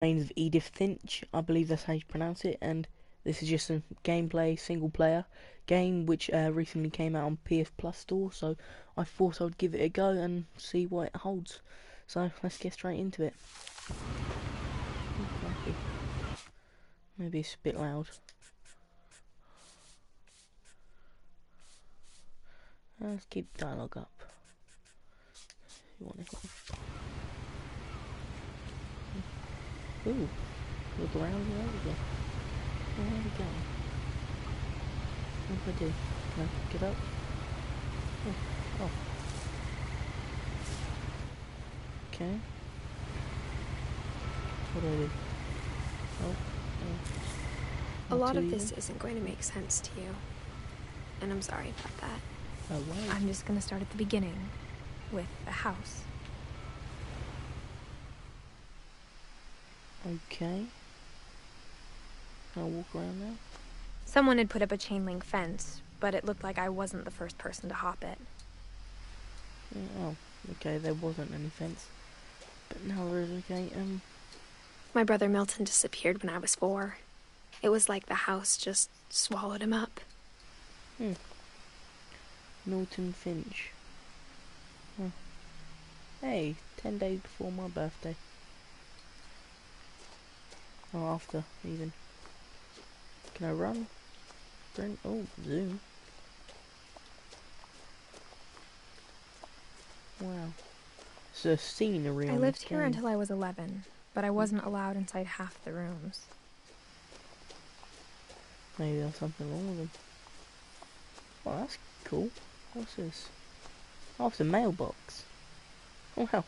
Name of Edith Finch, I believe that's how you pronounce it, and this is just a gameplay, single player game which recently came out on PS Plus store, so I thought I'd give it a go and see what it holds. So let's get straight into it. Maybe it's a bit loud. Let's keep dialogue up. You want to hear? Ooh, look around and there we go. Where we go? What do I do? Can I get up? Oh. Okay. What do I do? A lot of this isn't going to make sense to you, and I'm sorry about that. Oh, wow. I'm just going to start at the beginning, with the house. Okay. Can I walk around now? Someone had put up a chain link fence, but it looked like I wasn't the first person to hop it. Oh, okay, there wasn't any fence. But now there is, okay, My brother Milton disappeared when I was 4. It was like the house just swallowed him up. Milton Finch. Huh. Hey, 10 days before my birthday. Oh, after, even. Can I run? Sprint? Oh, zoom. Wow. It's a scenery I on lived this here game. until I was 11, but I wasn't allowed inside half the rooms. Maybe there's something wrong with them. Oh, that's cool. What's this? Oh, it's a mailbox. Oh, wow.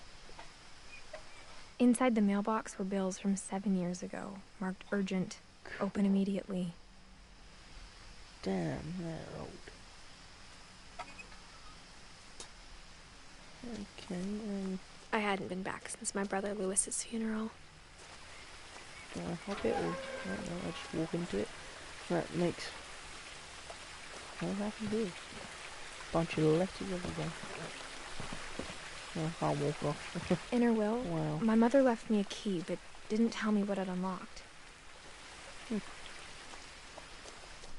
Inside the mailbox were bills from 7 years ago, marked urgent, open immediately. Damn, they're old. Okay, I hadn't been back since my brother Lewis's funeral. can I hop it or I don't know, I just walk into it? That makes... What happened here? Bunch of letters everywhere. Oh, I can't walk off. In her will, Wow. my mother left me a key, but didn't tell me what it unlocked.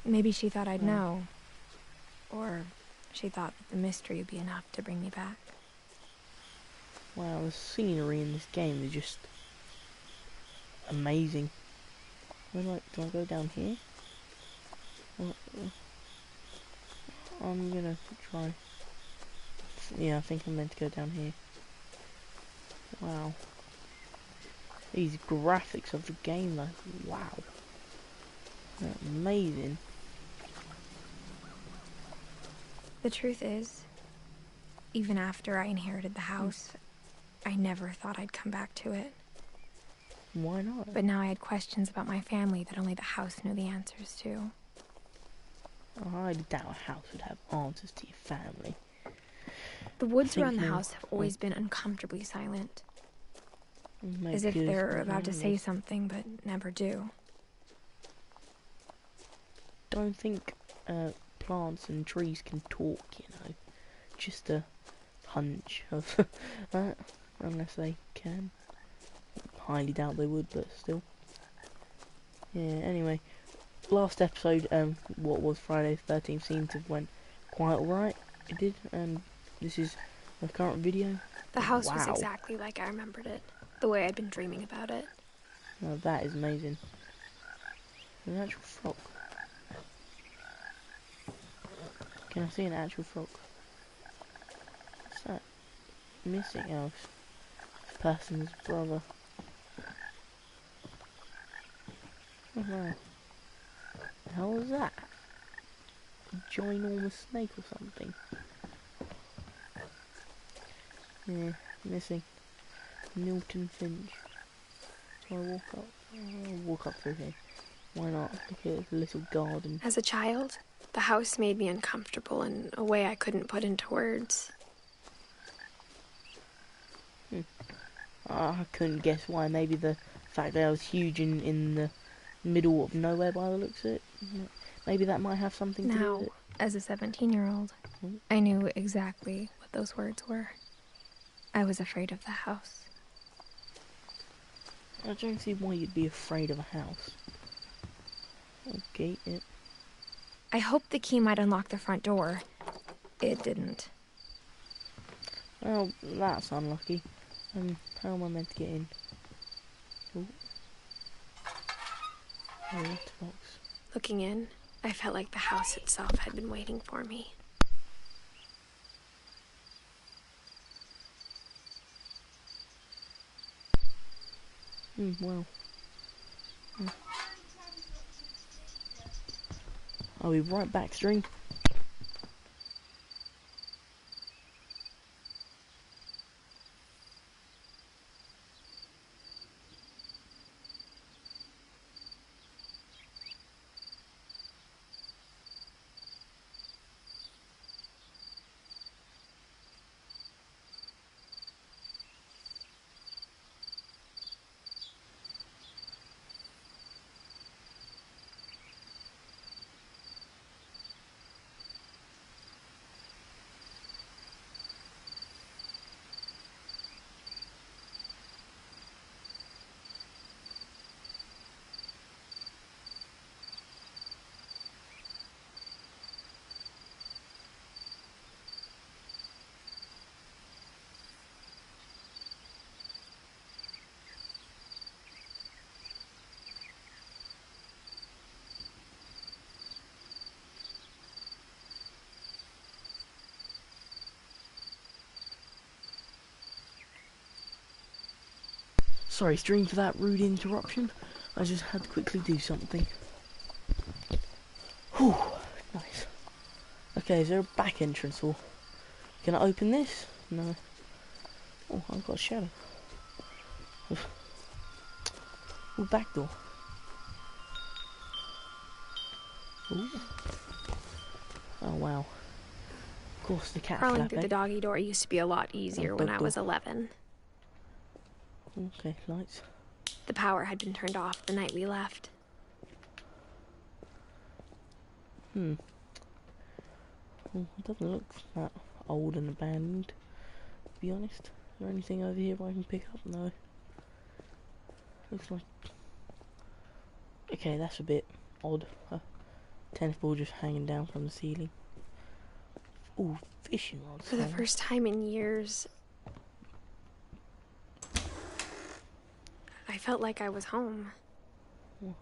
Maybe she thought I'd know. Or she thought that the mystery would be enough to bring me back. Wow, the scenery in this game is just amazing. Do I go down here? I'm gonna try. Yeah, I think I'm meant to go down here. Wow. These graphics of the game, like, wow. They're amazing. The truth is, even after I inherited the house, I never thought I'd come back to it. Why not? But now I had questions about my family that only the house knew the answers to. I doubt a house would have answers to your family. The woods think around the more- house have always been uncomfortably silent. Maybe As if because they're of about to say animals. something, but never do. Don't think plants and trees can talk, you know. Just a hunch of that, unless they can. Highly doubt they would, but still. Yeah, anyway. Last episode, what was Friday the 13th, seemed to have went quite alright. It did, and this is the current video. The house was Wow. exactly like I remembered it, the way I'd been dreaming about it. Now that is amazing. An actual frog. Can I see an actual frog? What's that? Missing else. Person's brother. Oh wow. The hell was that? A ginormous snake or something? Yeah, missing. Milton Finch. So I walk up. I'll walk up through here. Why not? Look at the little garden. As a child, the house made me uncomfortable in a way I couldn't put into words. I couldn't guess why. Maybe the fact that I was huge in the middle of nowhere by the looks of it. Maybe that might have something to do Now, with it. as a 17-year-old, I knew exactly what those words were. I was afraid of the house. I don't see why you'd be afraid of a house. Okay, yeah. I hoped the key might unlock the front door. It didn't. Well, that's unlucky. How am I meant to get in? Ooh. Oh, letterbox. Looking in, I felt like the house itself had been waiting for me. Well. I'll be right back, stream. Sorry, stream, for that rude interruption. I just had to quickly do something. Whew, nice. Okay, is there a back entrance or... Can I open this? No. Oh, I've got a shadow. Oh, back door. Ooh. Oh, wow. Of course, the cat Crawling flap, through the doggy door used to be a lot easier when I was 11. Okay, lights. The power had been turned off the night we left. Well, it doesn't look that old and abandoned, to be honest. Is there anything over here I can pick up? No. Looks like... Okay, that's a bit odd. Tennis ball just hanging down from the ceiling. Ooh, fishing rods. For the first time in years, I felt like I was home. Well,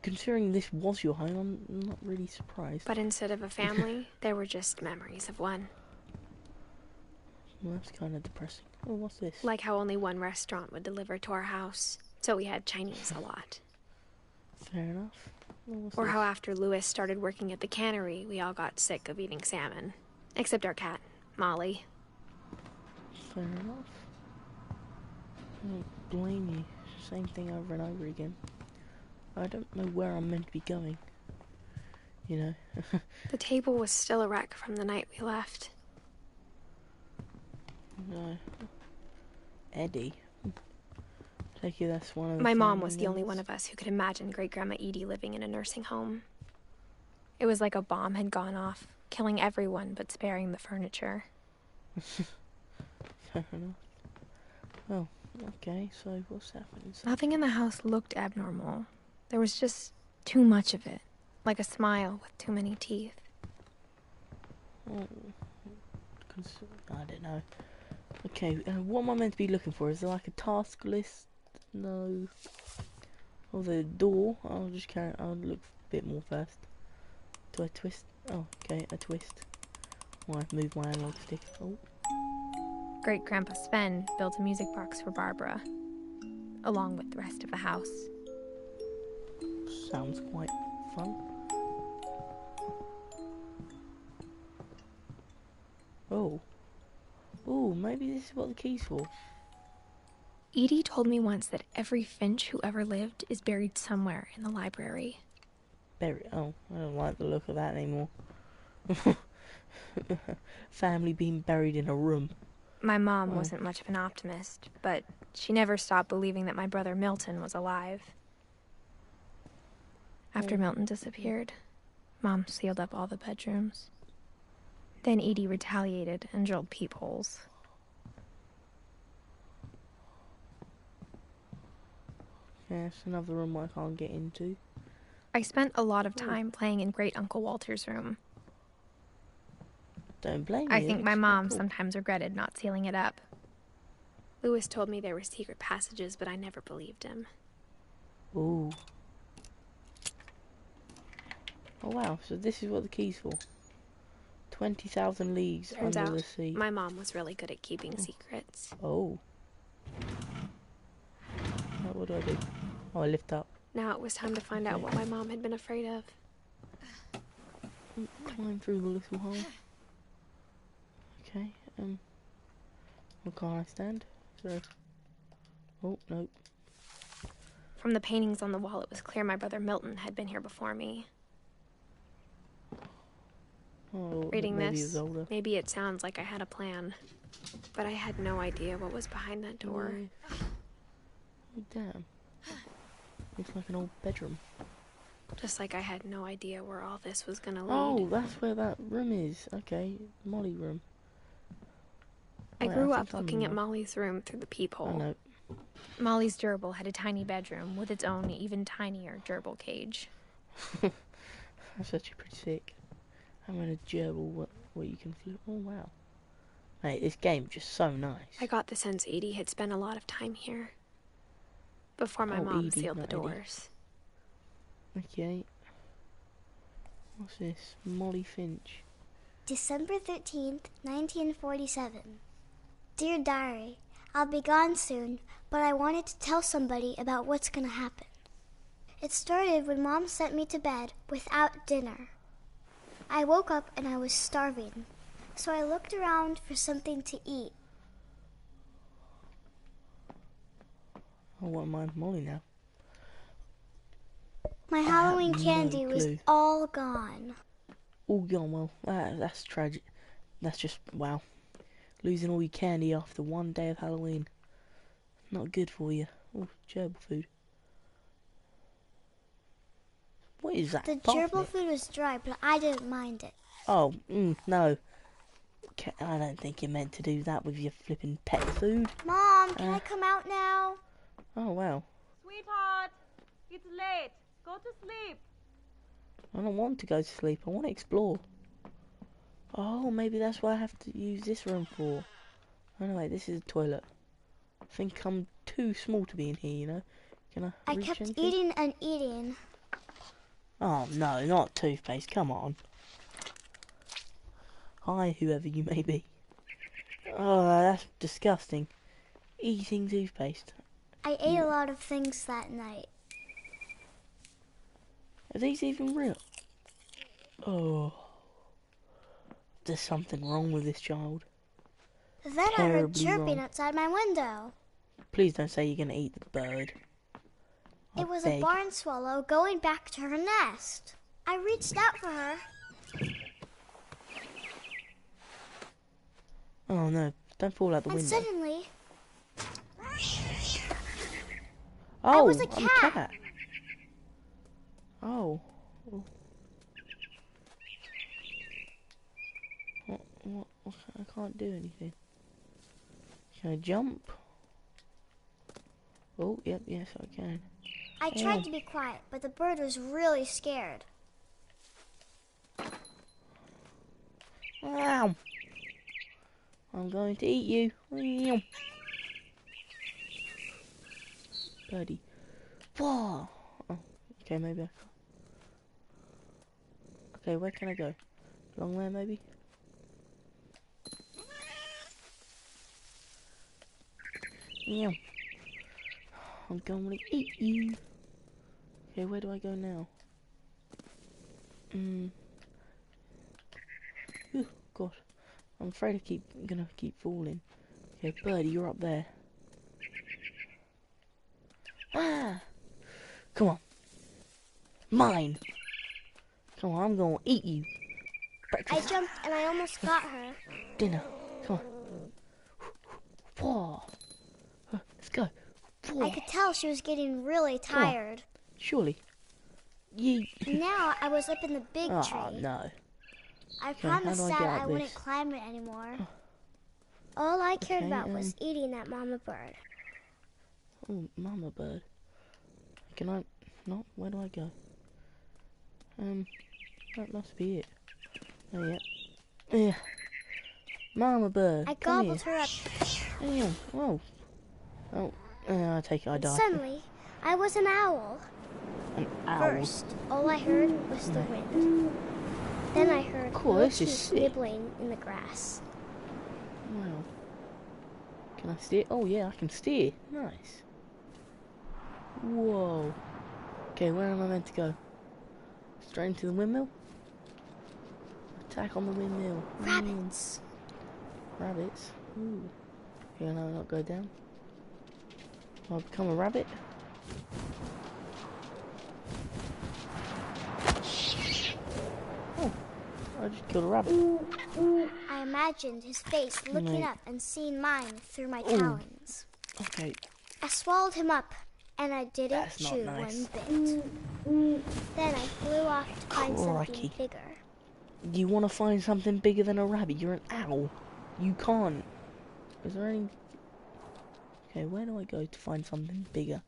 considering this was your home, I'm not really surprised. But instead of a family, there were just memories of one. Well, that's kind of depressing. Oh, what's this? Like how only one restaurant would deliver to our house, so we had Chinese a lot. Fair enough. Well, Or how after Louis started working at the cannery, we all got sick of eating salmon. Except our cat, Molly. Fair enough. I don't blame you. Same thing over and over again. I don't know where I'm meant to be going. You know? The table was still a wreck from the night we left. No. Eddie. Take it that's one of the My mom family was the only members? one of us who could imagine Great-Grandma Edie living in a nursing home. It was like a bomb had gone off, killing everyone but sparing the furniture. Fair enough. Oh, okay, so what's happening? Nothing in the house looked abnormal. There was just too much of it, like a smile with too many teeth. Oh, I don't know. Okay, what am I meant to be looking for? Is there like a task list? No. Oh, the door. I'll just carry. I'll look a bit more first. Do I twist? Oh, okay, a twist. Well, I've moved my analog stick. Oh. Great-Grandpa Sven built a music box for Barbara, along with the rest of the house. Sounds quite fun. Oh. Oh, maybe this is what the key's for. Edie told me once that every Finch who ever lived is buried somewhere in the library. Bury. Oh, I don't like the look of that anymore. Family being buried in a room. My mom wasn't much of an optimist, but she never stopped believing that my brother Milton was alive. After Milton disappeared, Mom sealed up all the bedrooms. Then Edie retaliated and drilled peepholes. Yeah, it's another room I can't get into. I spent a lot of time playing in Great Uncle Walter's room. Don't blame me. I it think my looks quite mom cool. sometimes regretted not sealing it up. Lewis told me there were secret passages, but I never believed him. Ooh. Oh wow, so this is what the key's for. 20,000 leagues Turns under out, the sea. my mom was really good at keeping secrets. Oh. What do I do? Oh, I lift up. Now it was time to find out what my mom had been afraid of. Climb through the little hole. Okay, what can I stand? So, oh, nope. From the paintings on the wall, it was clear my brother Milton had been here before me. Oh, Reading maybe he this, was older. maybe it sounds like I had a plan. But I had no idea what was behind that door. Oh, damn. Looks like an old bedroom. Just like I had no idea where all this was gonna lead. Oh, that's where that room is. Okay, Molly room. I Wait, grew think up I'm looking in at Molly's room through the Oh peephole. no. Molly's gerbil had a tiny bedroom with its own even tinier gerbil cage. That's actually pretty sick. I'm in a gerbil where you can flip. Oh wow. Mate, this game is just so nice. I got the sense Edie had spent a lot of time here. Before my Oh, mom Edie, sealed the not Eddie. doors. Okay. What's this? Molly Finch. December 13th, 1947. Dear Diary, I'll be gone soon, but I wanted to tell somebody about what's gonna happen. It started when Mom sent me to bed without dinner. I woke up and I was starving, so I looked around for something to eat. Oh, what am I, Molly now? My have Halloween no candy was clue. all gone. All gone. Well, that's tragic. That's just wow. Losing all your candy after one day of Halloween. Not good for you. Oh, gerbil food. What is that? The Parsnip? gerbil food was dry, but I didn't mind it. Oh, no. I don't think you're meant to do that with your flipping pet food. Mom, can I come out now? Oh, wow. Sweetheart, it's late. Go to sleep. I don't want to go to sleep. I want to explore. Oh, maybe that's what I have to use this room for. Oh, no, wait, this is a toilet. I think I'm too small to be in here, you know? Can I I reach kept anything? eating and eating. Oh, no, not toothpaste. Come on. Hi, whoever you may be. Oh, that's disgusting. Eating toothpaste. I ate a lot of things that night. Are these even real? Oh. There's something wrong with this child. Then I heard Terribly chirping wrong. outside my window. Please don't say you're going to eat the bird. It was beg. a barn swallow going back to her nest. I reached out for her. Oh no, don't fall out the And window. suddenly, Oh, was a I'm cat. Oh. What? I can't do anything. Can I jump? Oh, yep, yes I can. I tried to be quiet, but the bird was really scared. Ow! I'm going to eat you. Meow. Birdie. Whoa! Oh, okay, maybe I can. Okay, where can I go? Along there, maybe? Meow. I'm going to eat you. Okay, where do I go now? Oh, God. I'm afraid gonna keep falling. Okay, birdie, you're up there. Ah! Come on. Mine! Come on, I'm gonna eat you. I Breakfast, jumped and I almost got her. dinner. Come on. Whoa. Let's go. Whoa. I could tell she was getting really tired. Surely. Yeet. Now I was up in the big Oh, tree. no. I Okay, how promised do I Dad get up I wouldn't this? climb it anymore. All I cared Okay, about was eating that mama bird. Oh, mama bird. Can I... not? Where do I go? That must be it. Oh, yeah. Yeah. Mama bird, I come gobbled here. her up. Damn. Oh. Oh. I take it I And died. suddenly, I was an owl. An owl. First, all I heard was the wind. Then I heard Cool, little this is teeth sick. nibbling in the grass. Wow. Can I steer? Oh yeah, I can steer. Nice. Whoa. Okay, where am I meant to go? Straight into the windmill? Attack on the windmill. Rabbits. Rabbits? Ooh. Can I not go down? I'll become a rabbit? Oh, I just killed a rabbit. I imagined his face looking Mate. up and seeing mine through my talons. Okay, I swallowed him up, and I didn't That's not chew nice. one bit. Then I flew off to find Crikey. something bigger. you want to find something bigger than a rabbit? You're an owl. You can't. Is there any... Okay, where do I go to find something bigger?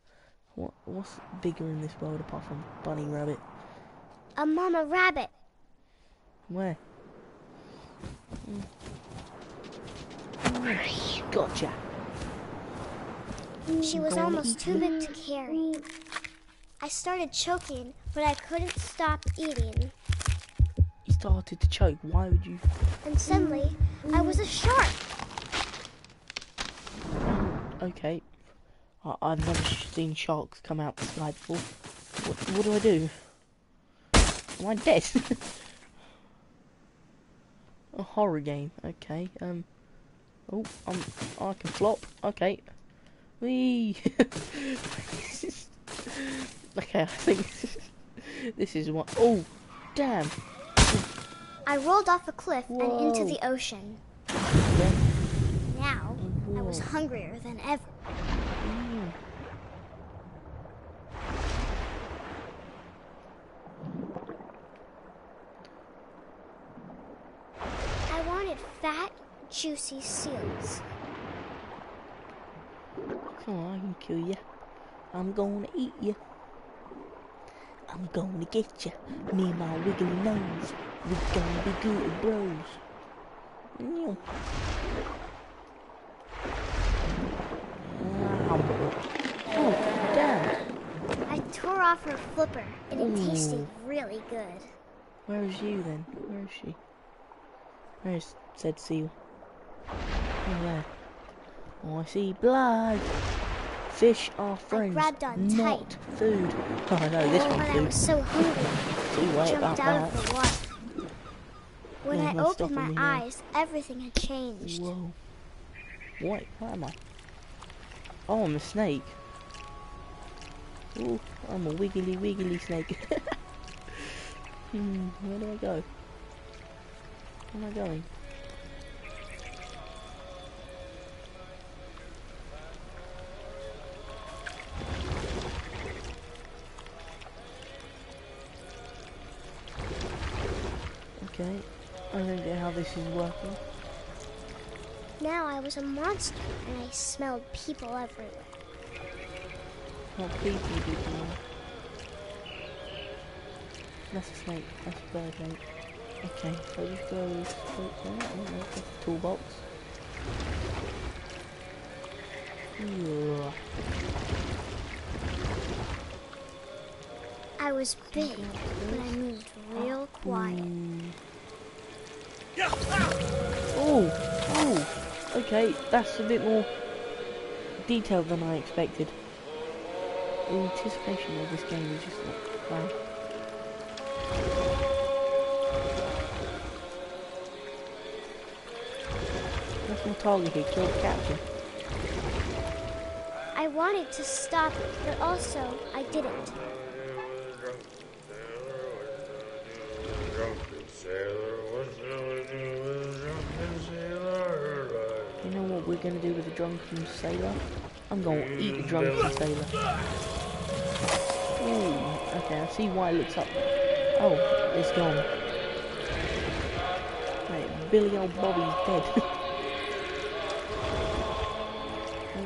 What's bigger in this world apart from bunny rabbit? A mama rabbit. Where? Gotcha. She was Gonna almost eat too you. big to carry. I started choking, but I couldn't stop eating. You started to choke. Why would you? And suddenly, I was a shark. Okay. I've never seen sharks come out the sky before. What do I do? Am I dead? A horror game. Okay. Oh, I can flop. Okay. Whee! Okay, I think this is what. Oh, damn! I rolled off a cliff and into Whoa. the ocean. Okay. Now, I was Whoa. hungrier than ever. Mm. I wanted fat, juicy seals. Come on, I can kill you. I'm gonna eat you. I'm gonna get you. Me and my wiggly nose. We're gonna be good bros. Meow. Oh, damn. I tore off her flipper, and it Ooh. tasted really good. Where is you then? Where is she? Where is said seal? Oh, there. Oh, I see blood. Fish are friends, grabbed on not tight. food. Oh, I know this Oh, one but I food. was so hungry, Too I late about jumped out that. of the water. When Yeah, I no opened stopping my me now. eyes, everything had changed. Whoa. What am I? Oh, I'm a snake. Ooh, I'm a wiggly snake. Where do I go? Where am I going? Okay, I don't get how this is working. Now I was a monster, and I smelled people everywhere. Not people. That's a snake. That's a bird, mate. Okay, so just go straight there. Oh, no, that's a toolbox. Ugh. I was big, but I moved real quiet. Oh, okay, that's a bit more detailed than I expected. The anticipation of this game is just like, wow. That's my target here, kill the captain. I wanted to stop it, but also I didn't. You know what we're gonna do with the drunken sailor? I'm gonna eat the drunken sailor. Ooh, okay, I see why it looks up. Oh, it's gone. Right, Billy old Bobby's dead.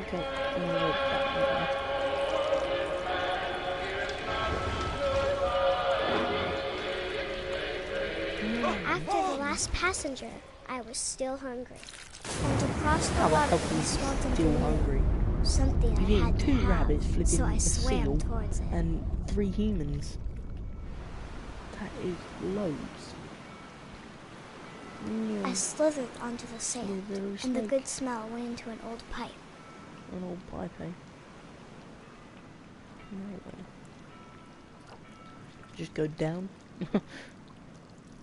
Okay, I'm gonna go back that way. last passenger, I was still hungry. And to cross the How the water hell can you swelled into still me. hungry? Something I You're had getting to 2 have, rabbits flipping so I a swam seal towards it. and 3 humans. That is loads. I slithered onto the sand, little and the snake. good smell went into an old pipe. An old pipe, eh? No way. Just go down.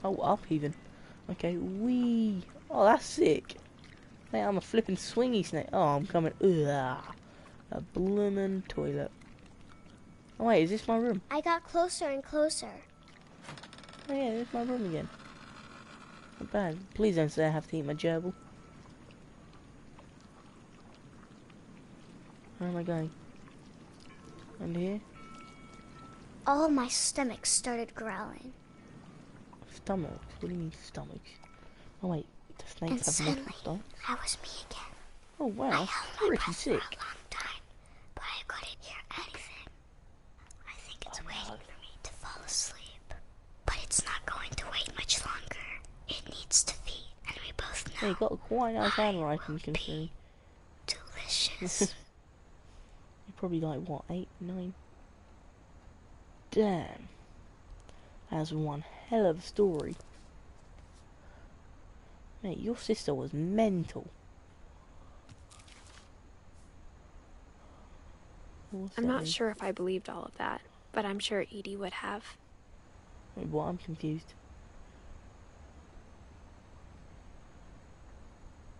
Oh, up even. Okay, wee. Oh, that's sick. Hey, I'm a flipping swingy snake. Oh, I'm coming. Ugh. A bloomin' toilet. Oh wait, is this my room? I got closer and closer. Oh yeah, this is my room again. Not bad. Please don't say I have to eat my gerbil. Where am I going? Under here? All my stomach started growling. Stomach? What do you mean stomachs? Oh wait, the And snakes have suddenly, multiple stomachs? I was me again. Oh I wow, held my pretty breath sick. for a long time, but I couldn't hear anything. I think it's waiting for me to fall asleep. But it's not going to wait much longer. It needs to feed, and we both know Yeah, you got quite nice I handwriting will considering. be delicious. You're probably like, what, 8, 9? Damn. That's one hell of a story. Mate, your sister was mental. What's I'm that not mean? sure if I believed all of that, but I'm sure Edie would have. Wait, what? I'm confused.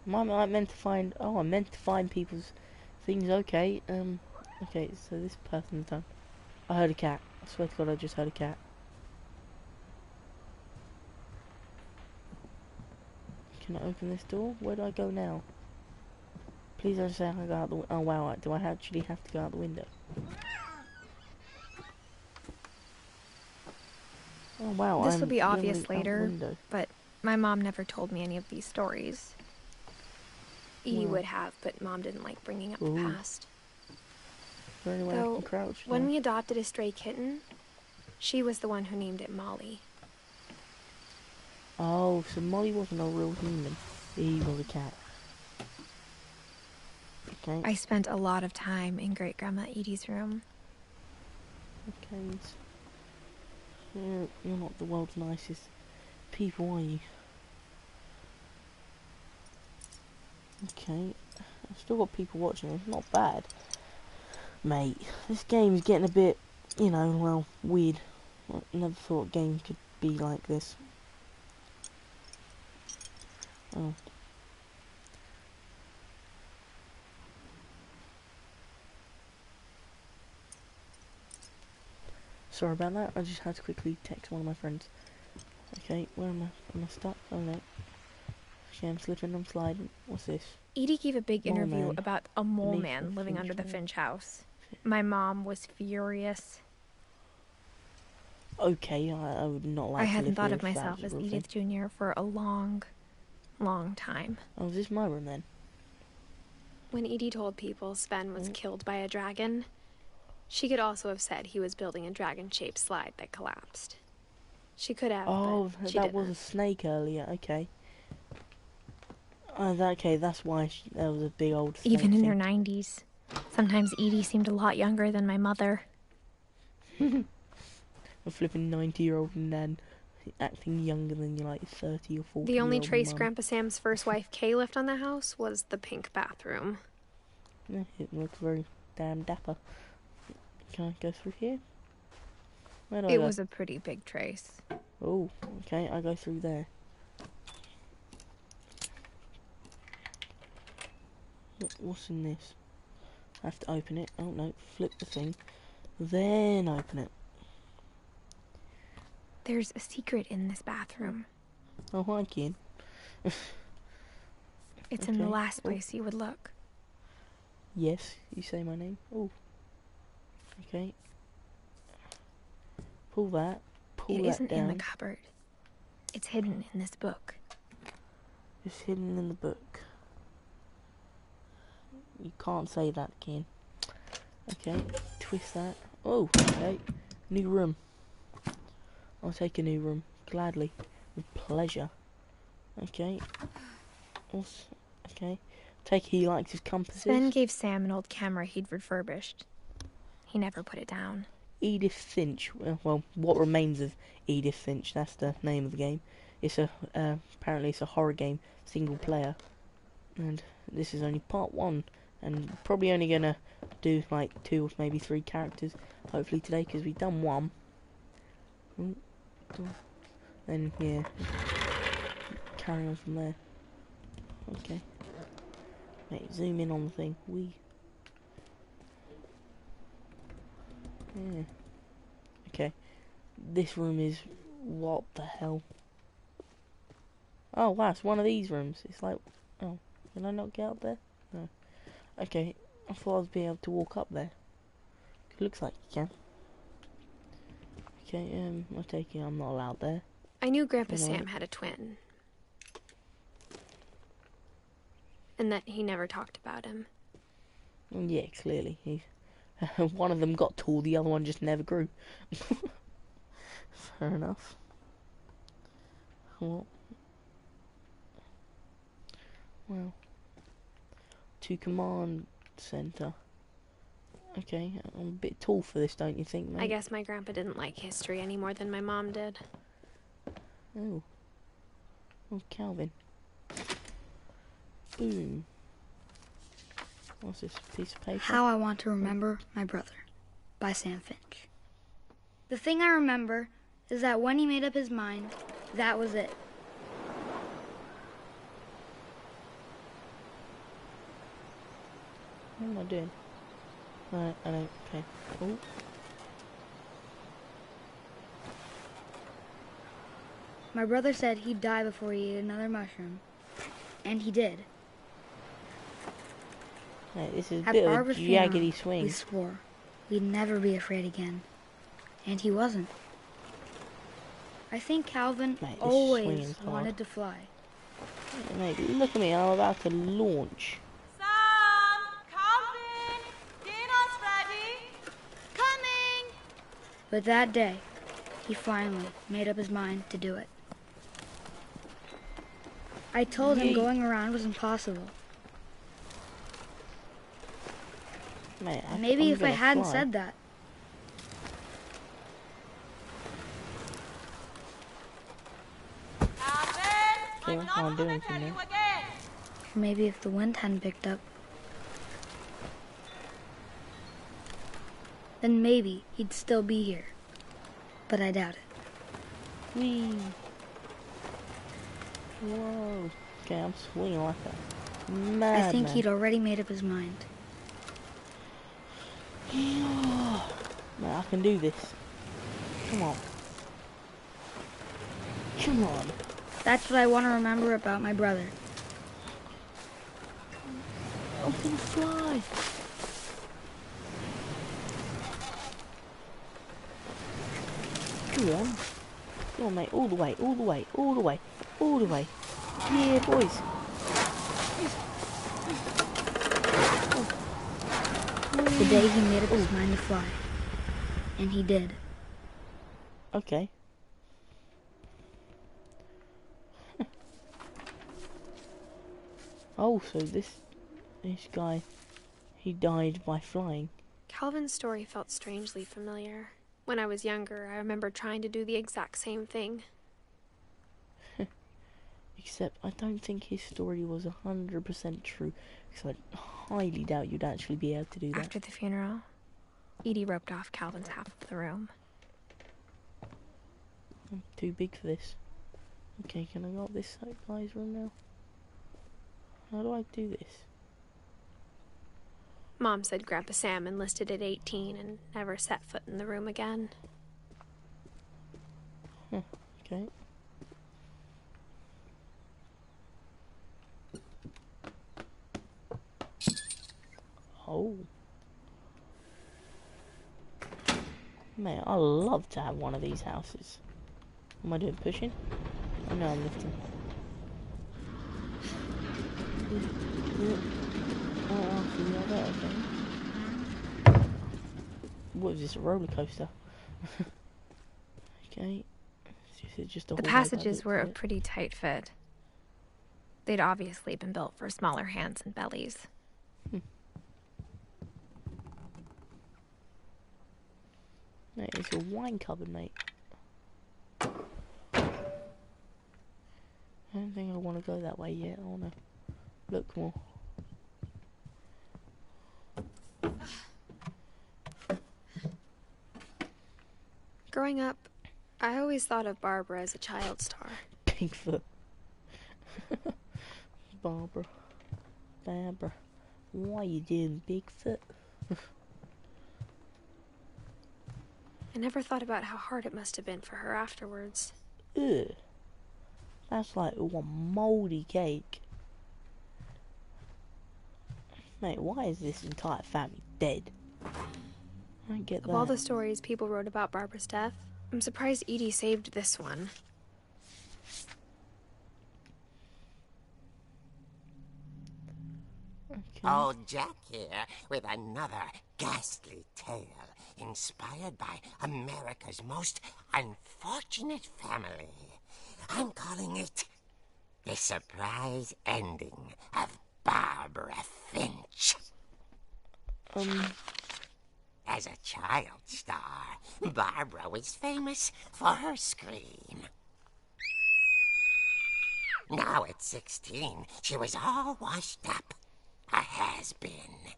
Am I like meant to find... Oh, I'm meant to find people's things. Okay, okay, so this person's done. I heard a cat. I swear to God, I just heard a cat. Can I open this door? Where do I go now? Please don't say I go out the window. Oh wow, do I actually have to go out the window? Oh wow, This I'm will be the only obvious out the later, window. but my mom never told me any of these stories. Edie Well. would have, but Mom didn't like bringing up the Ooh. past. Is there any way I Though, can crouch when now? we adopted a stray kitten, she was the one who named it Molly. Oh, so Molly wasn't a real human. He was a cat. Okay. I spent a lot of time in Great Grandma Edie's room. Okay. You're not the world's nicest people, are you? Okay. I've still got people watching. It's not bad. Mate, this game's getting a bit, you know, well, weird. I never thought a game could be like this. Oh. Sorry about that, I just had to quickly text one of my friends. Okay, where am I? Am I stuck? Oh no. Okay, I'm slipping, I'm sliding. What's this? Edie gave a big Mole interview man. about a mole Beneath man the living Finch under the wall. Finch house. My mom was furious. Okay, I would not like I to hadn't live thought here of if that myself was a as real thing. Edith Jr. for a long, long time. Oh, is this my room then? When Edie told people Sven was Mm. killed by a dragon, she could also have said he was building a dragon-shaped slide that collapsed. She could have, Oh, but she that didn't. was a snake earlier, okay. Okay, that's why there was a big old snake Even in her thing. 90s. Sometimes Edie seemed a lot younger than my mother. A flipping 90-year-old nan acting younger than you, like 30 or 40. The only trace Grandpa Sam's first wife, Kay, left on the house was the pink bathroom. Yeah, it looks very damn dapper. Can I go through here? Where do I It go? was a pretty big trace. Oh, okay, I go through there. What's in this? I have to open it. Oh no, flip the thing. Then open it. There's a secret in this bathroom. Oh, hi, Kian. It's in the Okay. last Oh. place you would look. Yes, you say my name. Oh. Okay. Pull that. Pull It that isn't down. in the cupboard. It's hidden in this book. It's hidden in the book. You can't say that, Kian. Okay, twist that. Oh, okay. New room. I'll take a new room. Gladly. With pleasure. Okay. Okay. Take it he likes his compasses. Sven gave Sam an old camera he'd refurbished. He never put it down. Edith Finch. Well, what remains of Edith Finch? That's the name of the game. It's apparently it's a horror game, single player, and this is only part 1, and probably only gonna do like 2 or maybe 3 characters, hopefully today, because we've done 1. Then yeah, carry on from there. Okay. Mate, zoom in on the thing. Yeah. Okay. This room is... what the hell? Oh wow, it's one of these rooms. It's like... oh, can I not get up there? No. Okay, I thought I'd be able to walk up there. It looks like you can. Okay, I take it I'm not allowed there. I knew Grandpa You know Sam what? had a twin. And that he never talked about him. Yeah, clearly. He's... one of them got tall, the other one just never grew. Fair enough. Well, to command center. Okay, I'm a bit tall for this, don't you think, mate? I guess my grandpa didn't like history any more than my mom did. Oh. Oh, Calvin. Boom. What's this piece of paper? How I Want to Remember My Brother by Sam Finch. The thing I remember is that when he made up his mind, that was it. What am I doing? I don't... okay. Oh. My brother said he'd die before he ate another mushroom. And he did. Mate, this is a At bit of a Barbara's funeral, jaggedy swing. we swore we'd never be afraid again. And he wasn't. I think Calvin Mate, this always swinging's hard. wanted to fly. Mate, look at me, I'm about to launch. Sam, Calvin, dinner's ready. Coming! But that day, he finally made up his mind to do it. I told him Yeet. going around was impossible. Mate, Maybe I'm if I gonna hadn't fly. said that. Calvin, Okay, I'm I not can't do gonna anything tell now. you again. Or maybe if the wind hadn't picked up. Then maybe he'd still be here. But I doubt it. Whee! Whoa. Okay, I'm swinging like that. Mad I think man. he'd already made up his mind. Mate, I can do this. Come on. Come on. That's what I want to remember about my brother. I'm gonna fly. Come on. Come on, mate. All the way, all the way, all the way, all the way. Yeah, boys. The day he made up his mind to fly. And he did. Okay. Oh, so this guy, he died by flying. Calvin's story felt strangely familiar. When I was younger, I remember trying to do the exact same thing. Except I don't think his story was 100% true, because I highly doubt you'd actually be able to do that. After the funeral, Edie roped off Calvin's half of the room. I'm too big for this. Okay, can I go up this guy's room now? How do I do this? Mom said Grandpa Sam enlisted at 18 and never set foot in the room again. Huh, okay. Oh. Man, I love to have one of these houses. What am I doing, pushing? Oh no, I'm lifting. Oh, so yeah, that, okay. What is this, a roller coaster? Okay. Is it just a The hallway by passages looks were of a it? pretty tight fit. They'd obviously been built for smaller hands and bellies. Mate, it's a wine cupboard, mate. I don't think I want to go that way yet. I want to look more. Growing up, I always thought of Barbara as a child star. Bigfoot. Barbara. Why you doing Bigfoot? I never thought about how hard it must have been for her afterwards. Ugh. That's like one mouldy cake. Mate, why is this entire family dead? I don't get that. Of all the stories people wrote about Barbara's death, I'm surprised Edie saved this one. Okay. Old Jack here with another ghastly tale inspired by America's most unfortunate family. I'm calling it The Surprise Ending of Barbara Finch. As a child star, Barbara was famous for her scream. Now at 16, she was all washed up. A has-been.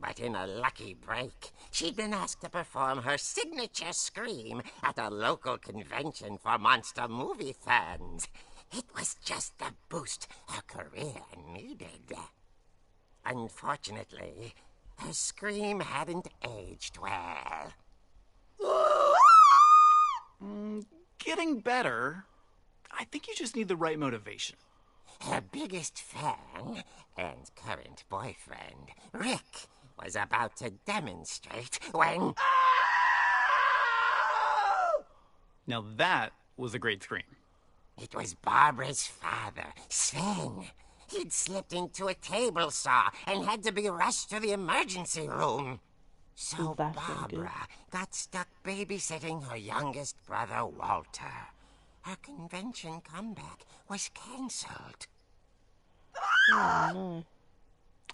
But in a lucky break, she'd been asked to perform her signature scream at a local convention for monster movie fans. It was just the boost her career needed. Unfortunately, her scream hadn't aged well. Getting better. I think you just need the right motivation. Her biggest fan and current boyfriend, Rick, was about to demonstrate when... Now that was a great scream. It was Barbara's father, Sven. He'd slipped into a table saw and had to be rushed to the emergency room. So That's not good. Barbara got stuck babysitting her youngest brother, Walter. Her convention comeback was cancelled. Oh no.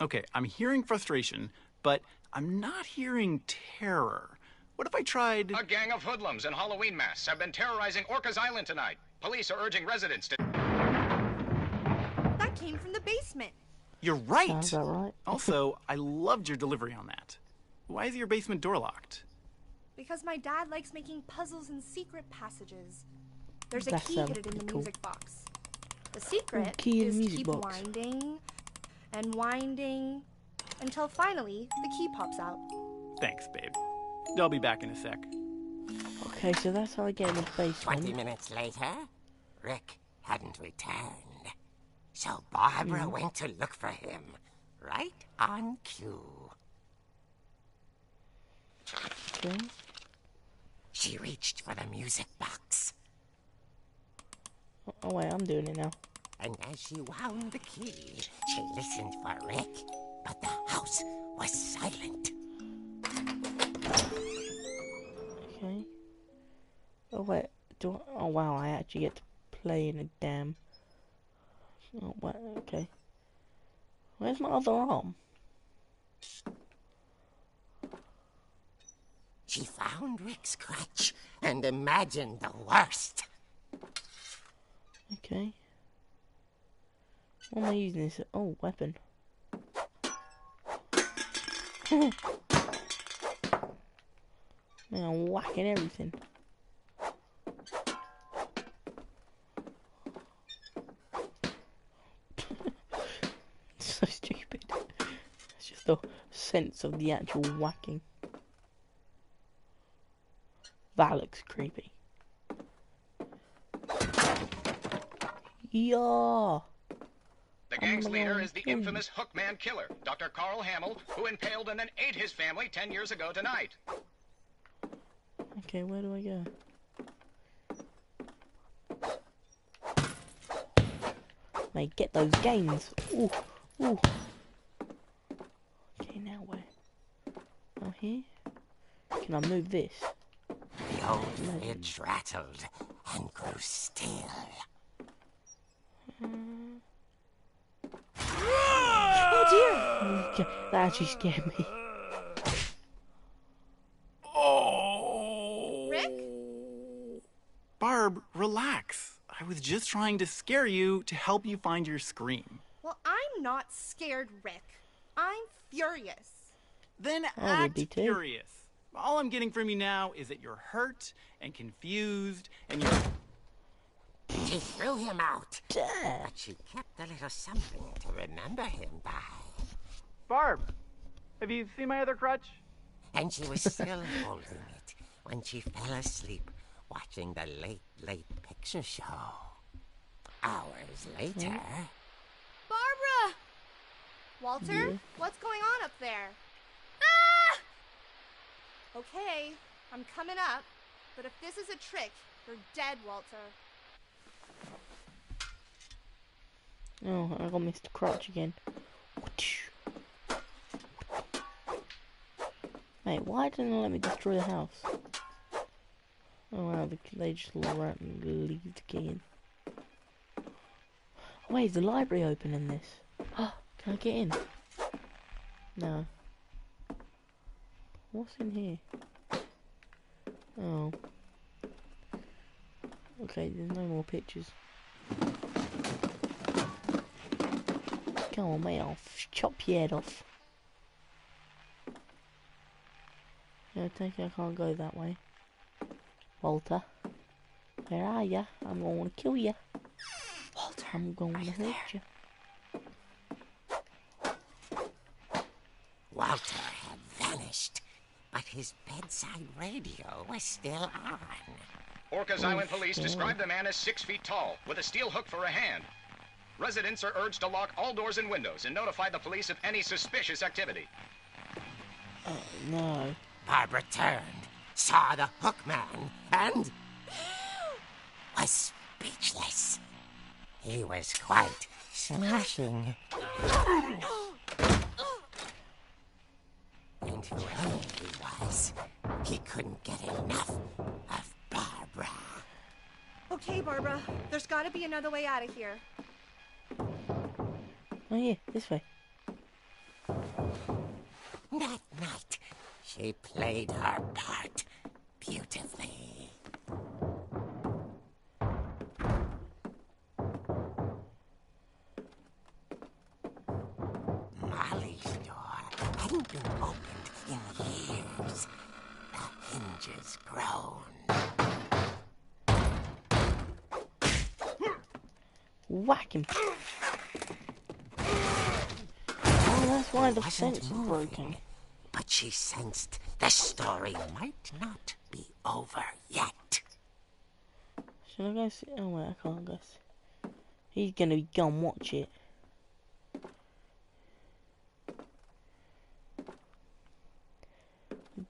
Okay, I'm hearing frustration, but I'm not hearing terror. What if I tried... A gang of hoodlums in Halloween masks have been terrorizing Orcas Island tonight. Police are urging residents to... That came from the basement. You're right! Sounds about right. Also, I loved your delivery on that. Why is your basement door locked? Because my dad likes making puzzles and secret passages. There's a That's, key hidden in the cool. music box. The secret key in is the to music keep box. winding and winding until finally the key pops out. Thanks, babe. I'll be back in a sec. Okay, so that's how I get in the 20 basement. minutes later, Rick hadn't returned. So Barbara went to look for him, right on cue. Okay. She reached for the music box, Oh wait, I'm doing it now. and as she wound the key, she listened for Rick, but the house was silent. Okay. Oh wait, oh wow, I actually get to play in a damn... Oh wait, okay. Where's my other arm? She found Rick's crutch and imagined the worst. Okay. What am I using this? Oh, weapon. Man, I'm whacking everything. So stupid. It's just the sense of the actual whacking. That looks creepy. Yeah. The gang's leader is the infamous Hookman Killer, Dr. Carl Hamill, who impaled and then ate his family 10 years ago tonight. Okay, where do I go? Mate, get those gains. Ooh, ooh. Okay, now where? Now here? Can I move this? The old fridge rattled and grew still. Oh dear! That actually scared me. Oh! Rick? Barb, relax. I was just trying to scare you to help you find your scream. Well, I'm not scared, Rick. I'm furious. Then I would be act too. furious. All I'm getting from you now is that you're hurt and confused and you're... She threw him out, but she kept a little something to remember him by. Barb, have you seen my other crutch? And she was still holding it when she fell asleep watching the late picture show. Hours later... Barbara! Walter, Yeah. what's going on up there? Ah! Okay, I'm coming up, but if this is a trick, you're dead, Walter. Oh, I got Mr. Crutch again. Mate, why didn't it let me destroy the house? Oh wow, they just leave the key in. Wait, is the library open in this? Oh, can I get in? No. What's in here? Oh. Okay, there's no more pictures. Come on, mate, I'll chop your head off. Yeah, I think I can't go that way. Walter, where are ya? I'm going to kill you. Walter, I'm going to hurt you. Walter had vanished, but his bedside radio was still on. Orcas Island Police describe the man as 6 feet tall, with a steel hook for a hand. Residents are urged to lock all doors and windows and notify the police of any suspicious activity. Oh no. Barbara turned, saw the hook man, and was speechless. He was quite smashing. And whoever he was, he couldn't get enough of Barbara. Okay, Barbara, there's gotta be another way out of here. Oh yeah, this way. That night, she played her part beautifully. Molly's door hadn't been opened in years. The hinges groaned. Whack him. Oh, that's why the Wasn't fence is moving, broken. but she sensed the story might not be over yet. Should I go see? Oh wait, I can't go see. He's gonna be gone, watch it.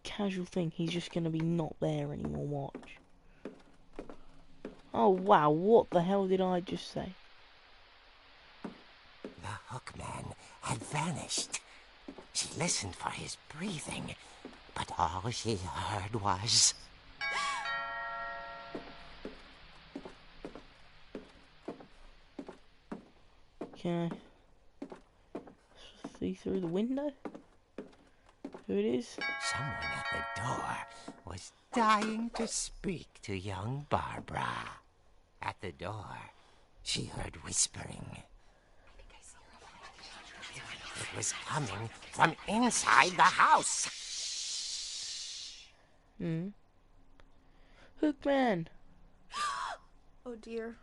Casual thing, he's just gonna be not there anymore, watch. Oh wow, what the hell did I just say? The hook man had vanished. She listened for his breathing, but all she heard was... Can I see through the window? Who it is? Someone at the door was dying to speak to young Barbara. At the door, she heard whispering. It was coming from inside the house. Hookman! Oh dear.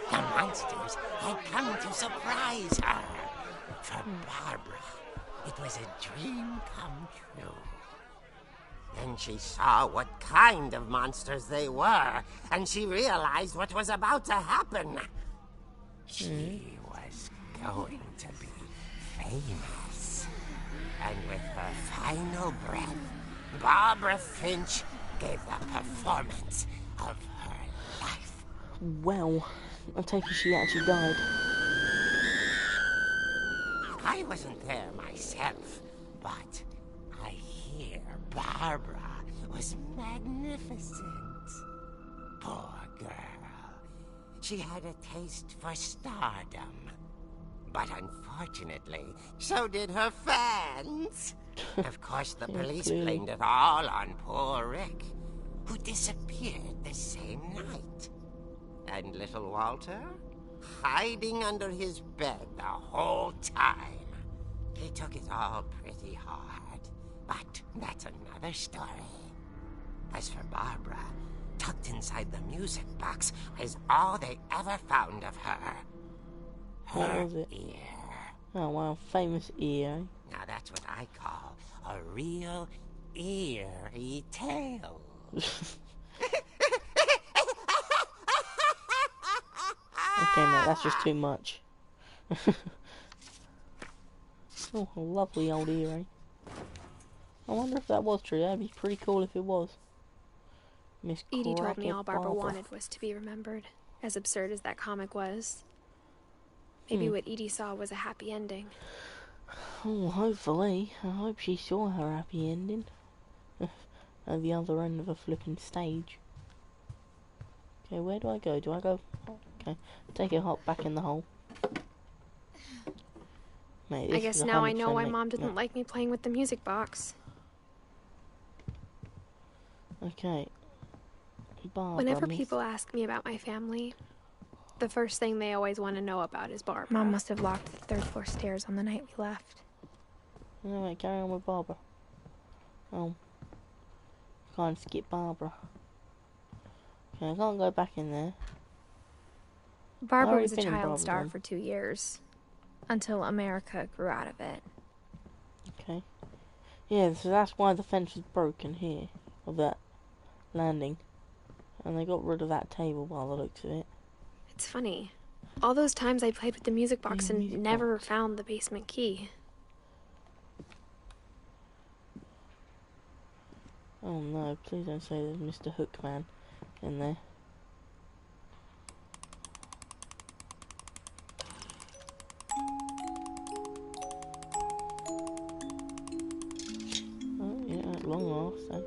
The monsters had come to surprise her. For Barbara, it was a dream come true. Then she saw what kind of monsters they were, and she realized what was about to happen. She was going to be famous. And with her final breath, Barbara Finch gave the performance of her life. Well, I take it she actually died. I wasn't there myself, but I hear Barbara was magnificent. Poor girl. She had a taste for stardom. But unfortunately, so did her fans. Of course, the police blamed it all on poor Rick, who disappeared the same night. And little Walter? Hiding under his bed the whole time. He took it all pretty hard, but that's another story. As for Barbara, tucked inside the music box is all they ever found of her. What was it? Ear. Oh wow, famous ear. Now that's what I call a real eerie tale. Okay, mate, that's just too much. Oh, a lovely old earring. I wonder if that was true. That'd be pretty cool if it was. Miss Edie told me all Barbara Barbara wanted was to be remembered, as absurd as that comic was. Maybe what Edie saw was a happy ending. Oh, hopefully. I hope she saw her happy ending. At the other end of a flipping stage. Okay, where do I go? Do I go? Okay, take a hop back in the hole. Mate, I guess now I know why Mom didn't like me playing with the music box. Okay. Barbara, Whenever people ask me about my family, the first thing they always want to know about is Barbara. Mom must have locked the third floor stairs on the night we left. No, wait, carry on with Barbara. Oh. Can't skip Barbara. Okay, I can't go back in there. Barbara was a been in child Barbara star then. for 2 years, until America grew out of it. Okay. Yeah, so that's why the fence was broken here, of that landing. And they got rid of that table by the looks of it. It's funny. All those times I played with the music box and music never box. found the basement key. Oh no, please don't say there's Mr. Hookman in there. Oh yeah, at long last then.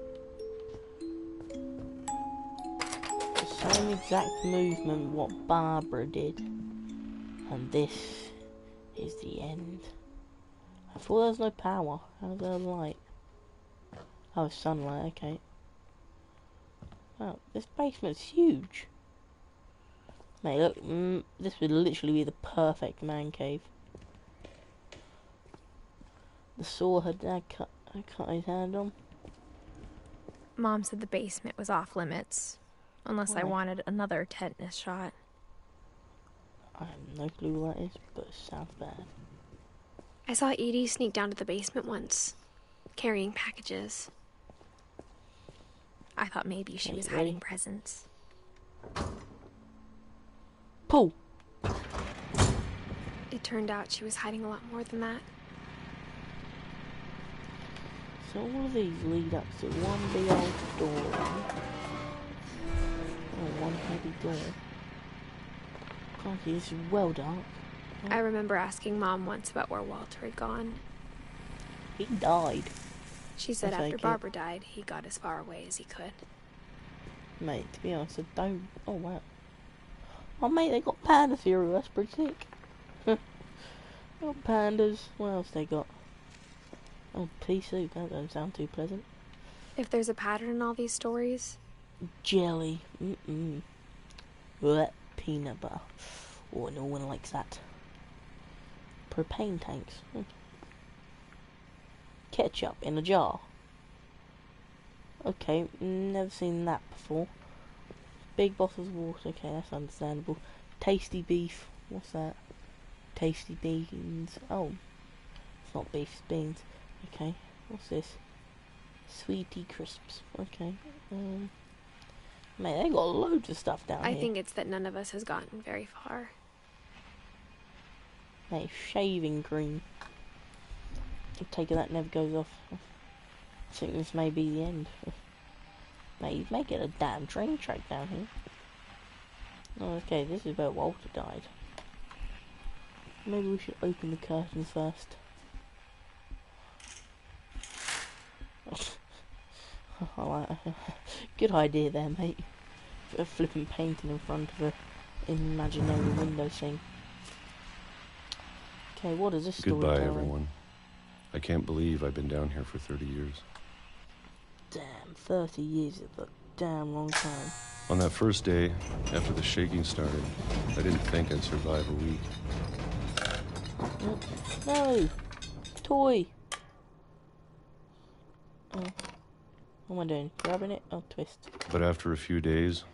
The same exact movement what Barbara did. And this is the end. I thought there was no power. How's there light? Oh, sunlight, okay. Wow, this basement's huge. Mate, look, this would literally be the perfect man cave. The saw her dad cut his hand on. Mom said the basement was off limits, unless I Why? wanted another tetanus shot. I have no clue what that is, but it sounds bad. I saw Edie sneak down to the basement once, carrying packages. I thought maybe she Okay, was ready? hiding presents. Pull! It turned out she was hiding a lot more than that. So all of these lead up to one big old door. Oh, one heavy door. Crikey, this is well dark. I remember asking Mom once about where Walter had gone. He died. She said I after take it. Barbara died, he got as far away as he could. Mate, to be honest, I don't... Oh, wow. Oh, mate, they got pandas here. That's pretty sick. Got pandas. What else they got? Oh, pea soup. That doesn't sound too pleasant. If there's a pattern in all these stories, Jelly. Blech, peanut butter. Oh, no one likes that. Propane tanks. Ketchup in a jar. Okay, never seen that before. Big bottles of water. Okay, that's understandable. Tasty beef. What's that? Tasty beans. Oh, it's not beef, it's beans. Okay, what's this? Sweetie crisps. Okay. Mate, they got loads of stuff down I here. think it's that none of us has gotten very far. Mate, shaving cream. I'm taking that never goes off. I think this may be the end. Mate, you may get a damn train track down here. Oh, okay, this is where Walter died. Maybe we should open the curtains first. I like good idea there, mate. A flipping painting in front of a imaginary window thing. Okay, what is this story Goodbye, telling? everyone. I can't believe I've been down here for 30 years. Damn, 30 years is a damn long time. On that first day, after the shaking started, I didn't think I'd survive a week. No! Toy! Oh. What am I doing? Grabbing it? Oh, twist. But after a few days,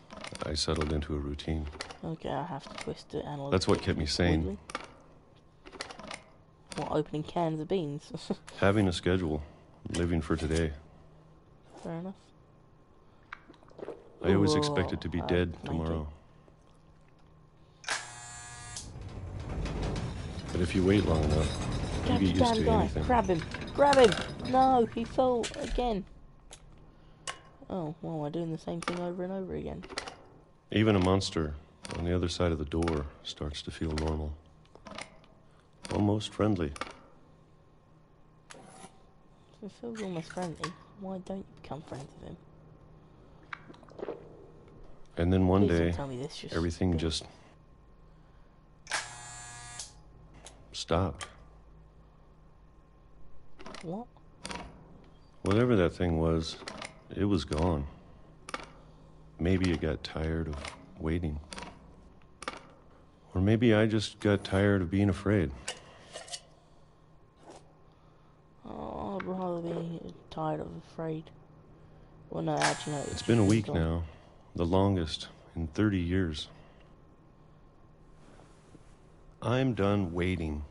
I settled into a routine. Okay, I have to twist it and That's what kept me sane. What, opening cans of beans? Having a schedule, living for today. Fair enough. I always expected to be dead tomorrow. But if you wait long enough, you get used to anything. Grab him! Grab him! No, he fell again. Oh, well, we're doing the same thing over and over again. Even a monster on the other side of the door starts to feel normal. Almost friendly. If it feels almost friendly, why don't you become friends with him? And then one Please don't day, tell me this everything just stopped. What? Whatever that thing was, it was gone. Maybe it got tired of waiting. Or maybe I just got tired of being afraid. Oh, I'd rather be tired of afraid. Well, no, actually, no. It's been a week now. The longest in 30 years. I'm done waiting.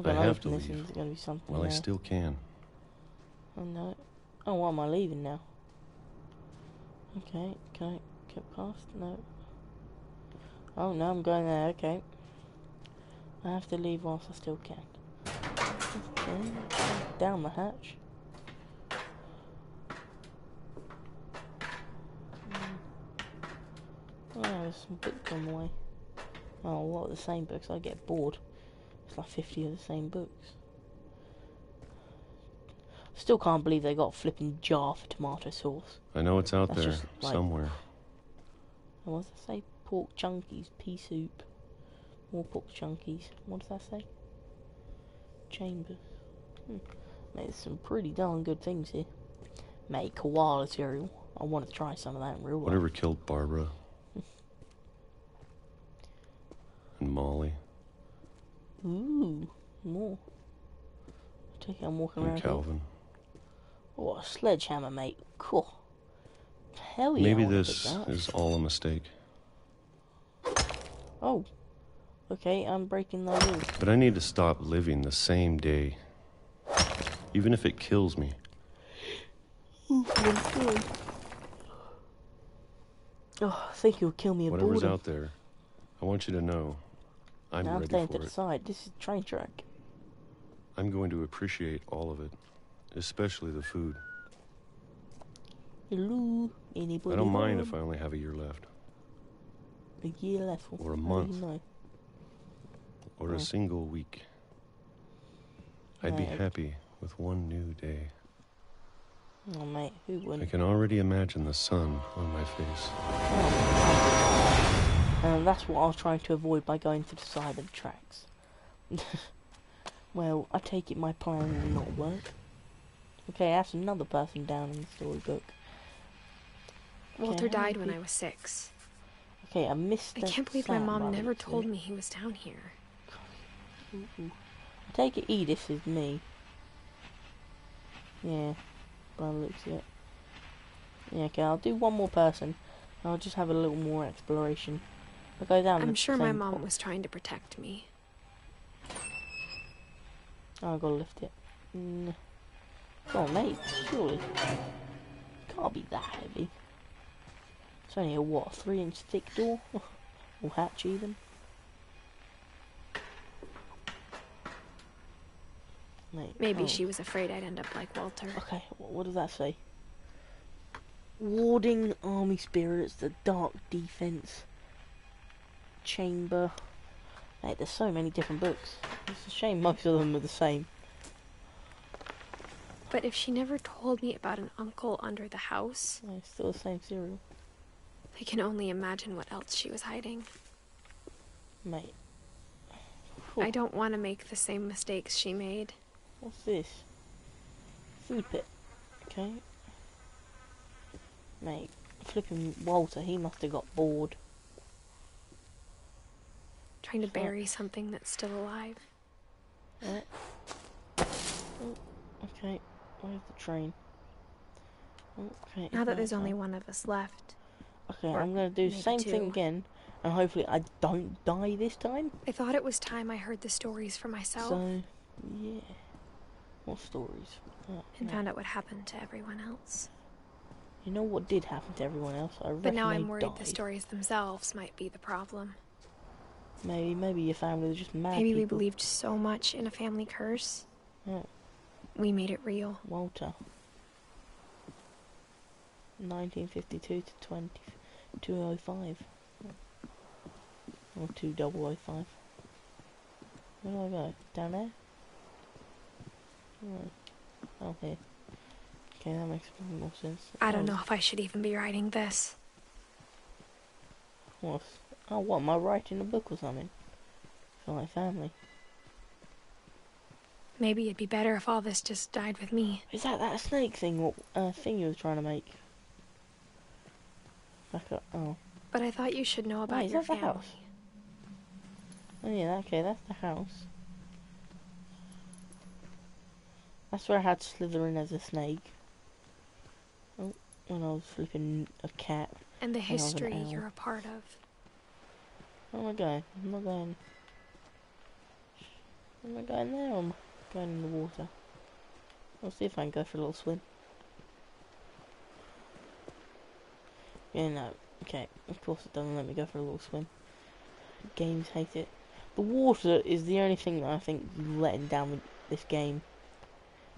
I have to leave. There's gonna be something Well, I still can. Oh no. Oh, why am I leaving now? Okay, can I get past? No. Oh no, I'm going there, okay. I have to leave whilst I still can. Okay, down the hatch. Oh, there's some books on the way. Oh, what are the same books? I get bored. It's like 50 of the same books. Still can't believe they got a flipping jar for tomato sauce. I know it's out That's there just, like, somewhere. What does that say? Pork chunkies, pea soup, more pork chunkies. What does that say? Chambers. Mate, there's some pretty darn good things here. Mate, koala cereal. I want to try some of that in real life. Whatever killed Barbara. And Molly. Ooh, more. I take it I'm walking And around Calvin. here. Oh, a sledgehammer, mate. Cool. Hell yeah. Maybe I wanna this pick that. is all a mistake. Oh. Okay, I'm breaking the rules. But I need to stop living the same day. Even if it kills me. Oh, I think you'll kill me of Whatever's boredom. out there, I want you to know I'm Now I'm ready staying for to the it. side. This is a train track. I'm going to appreciate all of it, especially the food. Hello, anybody? I don't mind home? if I only have a year left. A year left. Or a How do month. you know? Or a single week. I'd be happy with one new day. Oh, mate, who I wouldn't? can already imagine the sun on my face. That's what I was trying to avoid by going to the side of the tracks. Well, I take it my plan will not work. Okay, that's another person down in the storybook. Walter Okay, died when I was 6. Okay, I missed I that. can't believe my sad mom by the never looks of told it. me he was down here. I take it Edith is me. Yeah, by the looks of it. Yeah, okay, I'll do one more person. I'll just have a little more exploration. I'll go down I'm the sure my same mom pot. was trying to protect me. Oh, I gotta lift it. Come on, mate, surely. Can't be that heavy. It's only a, what, 3-inch thick door? Or hatch, even. Mate, Maybe oh. she was afraid I'd end up like Walter. Okay, what does that say? Warding army spirits, the dark defense chamber. Mate, there's so many different books. It's a shame most of them are the same. But if she never told me about an uncle under the house... Oh, it's still the same cereal. I can only imagine what else she was hiding. Mate. I don't want to make the same mistakes she made. What's this? Food pit. Okay. Mate, flipping Walter, he must have got bored. Trying to bury something that's still alive. Right. Oh, okay. Where's the train? Okay. Now that there's only one of us left. Okay, I'm gonna do the same thing again, and hopefully I don't die this time. I thought it was time I heard the stories for myself. So, yeah. What stories? Oh, and found out what happened to everyone else. You know what did happen to everyone else? I reckon But now I'm they worried died. the stories themselves might be the problem. Maybe your family was just mad Maybe we people. believed so much in a family curse. Oh. We made it real. Walter. 1952 to 2005. Or 2005. Where do I go? Down there? Oh, here. Okay, that makes more sense. I don't know if I should even be writing this. What? Oh, what? Am I writing a book or something? For my family. Maybe it'd be better if all this just died with me. Is that snake thing? What thing you were trying to make? Back up. Oh. But I thought you should know about Is your that the family. house? Oh yeah, okay, that's the house. That's where I had Slytherin as a snake. Oh, when I was flipping a cat. And the when I was an history owl. you're a part of. Where am I going? I'm not going. Am I going there or am I going in the water? I'll see if I can go for a little swim. Yeah, no. Okay, of course it doesn't let me go for a little swim. Games hate it. The water is the only thing that I think is letting down with this game.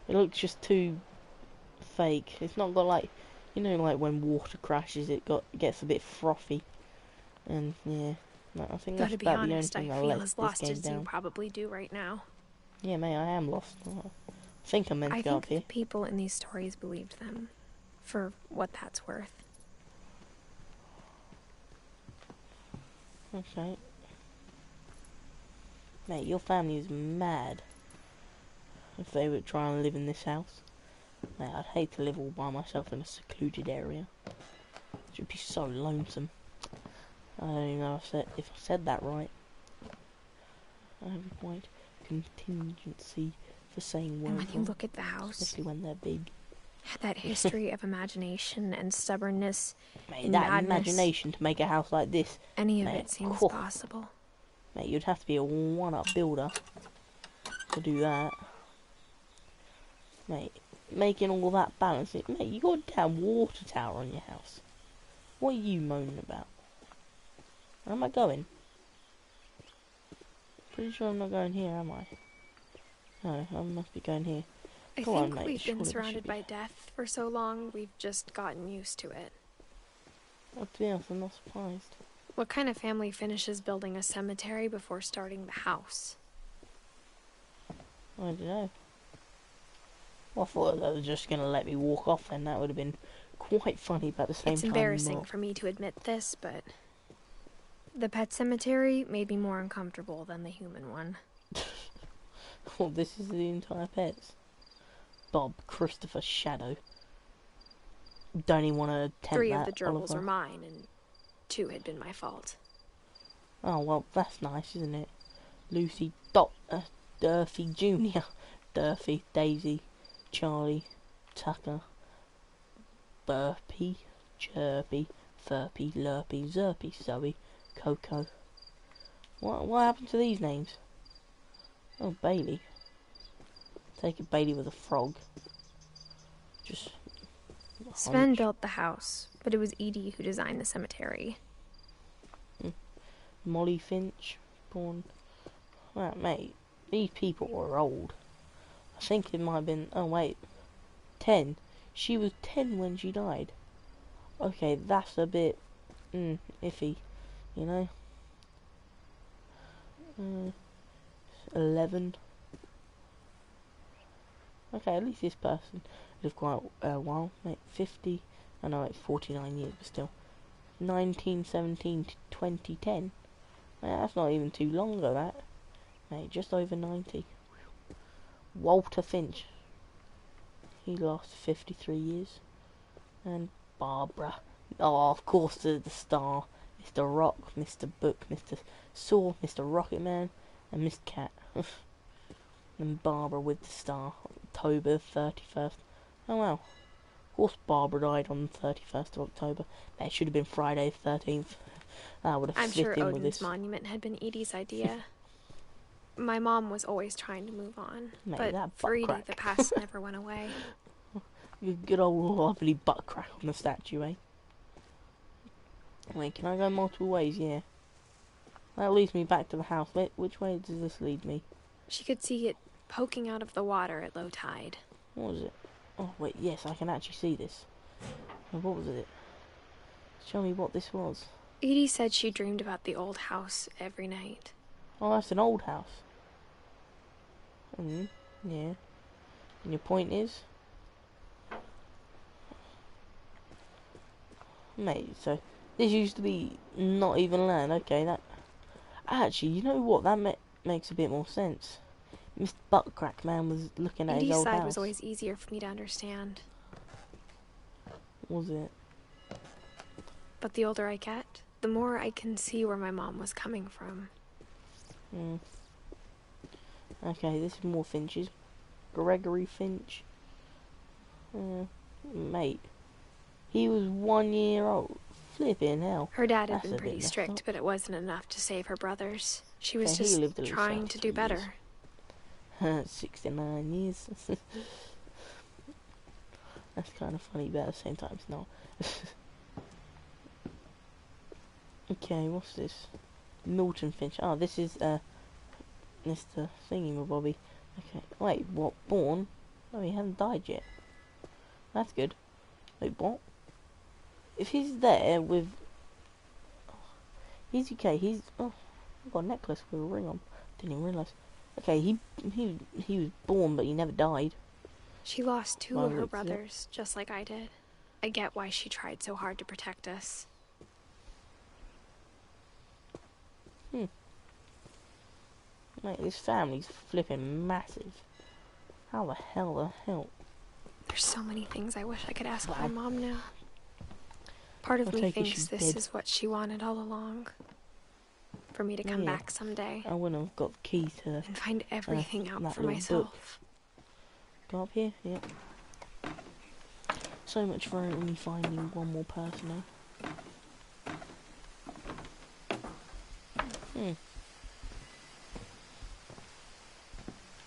It looks just too fake. It's not got like, you know, like when water crashes, it gets a bit frothy. And yeah, no, I think that's Gotta be about the only honest, I thing that feel lets as this lost game as you down. probably do right now. Yeah, mate, I am lost. I think I'm meant to I go think up here. the people in these stories believed them, for what that's worth. Okay. Mate, your family is mad. If they would try and live in this house. Mate, I'd hate to live all by myself in a secluded area. It would be so lonesome. I don't even know if I said that right. I have a point. Contingency for saying words. And when you look at the house, especially when they're big. that history of imagination and stubbornness, Mate, and that madness, imagination to make a house like this. any of mate, it seems cool. possible. Mate, you'd have to be a one-up builder to do that. Mate, making all that balance. Mate, you got a damn water tower on your house. What are you moaning about? Where am I going? Pretty sure I'm not going here, am I? No, I must be going here. I Come think on, mate, we've surely been we surrounded should be- by death for so long, we've just gotten used to it. Well, to be honest, I'm not surprised. What kind of family finishes building a cemetery before starting the house? I don't know. Well, I thought they were just going to let me walk off then. That would have been quite funny, but at the same It's time embarrassing not. for me to admit this, but the pet cemetery made me more uncomfortable than the human one. Well, this is the entire pets. Bob, Christopher, Shadow. Don't even want to attempt 3 that, of the gerbils Oliver. were mine, and 2 had been my fault. Oh, well, that's nice, isn't it? Lucy, Durfee Jr., Durfee, Daisy, Charlie, Tucker, Burpee, Chirpy, Furpy, Lurpy, Zerpy, Zoe, Coco. What happened to these names? Oh, Bailey. Take it Bailey with a frog. Just... Sven built the house, but it was Edie who designed the cemetery. Molly Finch, born... Well, mate, these people were old. I think it might have been... Oh, wait. 10. She was 10 when she died. Okay, that's a bit... iffy, you know? 11. Okay, at least this person lived quite a while. Mate, 50, I know it's 49 years, but still. 1917 to 2010. Mate, that's not even too long ago, that. Mate, just over 90. Walter Finch. He lasted 53 years. And Barbara. Oh, of course, the star. Mr. Rock, Mr. Book, Mr. Saw, Mr. Rocket Man, and Miss Cat. And Barbara with the star. October 31st. Oh, wow. Of course, Barbara died on the 31st of October. That should have been Friday the 13th. That would have I'm fit sure in with Odin's this. monument had been Edie's idea. My mom was always trying to move on, Mate, but that for butt Edie, crack. the past never went away. Good old lovely butt crack on the statue, eh? Wait, can I go multiple ways? Yeah. That leads me back to the house. Wait, which way does this lead me? She could see it poking out of the water at low tide. What was it? Oh, wait, yes, I can actually see this. What was it? Show me what this was. Edie said she dreamed about the old house every night. Oh, that's an old house. Yeah. And your point is? Mate, so this used to be not even land. Okay, that... Actually, you know what? That makes a bit more sense. Mr. Buttcrack Man was looking at his Edie's old side house. was always easier for me to understand. Was it? But the older I get, the more I can see where my mom was coming from. Okay, this is more Finches. Gregory Finch. Mate. He was 1 year old. Flipping hell. Her dad had That's been a bit pretty messed strict, up. but it wasn't enough to save her brothers. She was Okay, he just lived a little trying to do 33 years. better. 69 years. That's kind of funny, but at the same time it's not. Okay, what's this? Milton Finch. Oh, this is Mr. Thingy-mabobby. Okay, wait, what? Born? Oh, he hasn't died yet. That's good. Wait, what? If he's there with... He's okay, he's... Oh, I've got a necklace with a ring on. Didn't even realise. Okay, he was born, but he never died. She lost two Well, of her it's it. brothers, just like I did. I get why she tried so hard to protect us. Mate, this family's flipping massive. How the hell? There's so many things I wish I could ask Well, my mom now. Part of I me take it thinks she's this dead. is what she wanted all along. For me to come Yeah. back someday I wouldn't have got the key to and find everything out that for little myself. go up here. Yep. So much for only finding one more person, eh?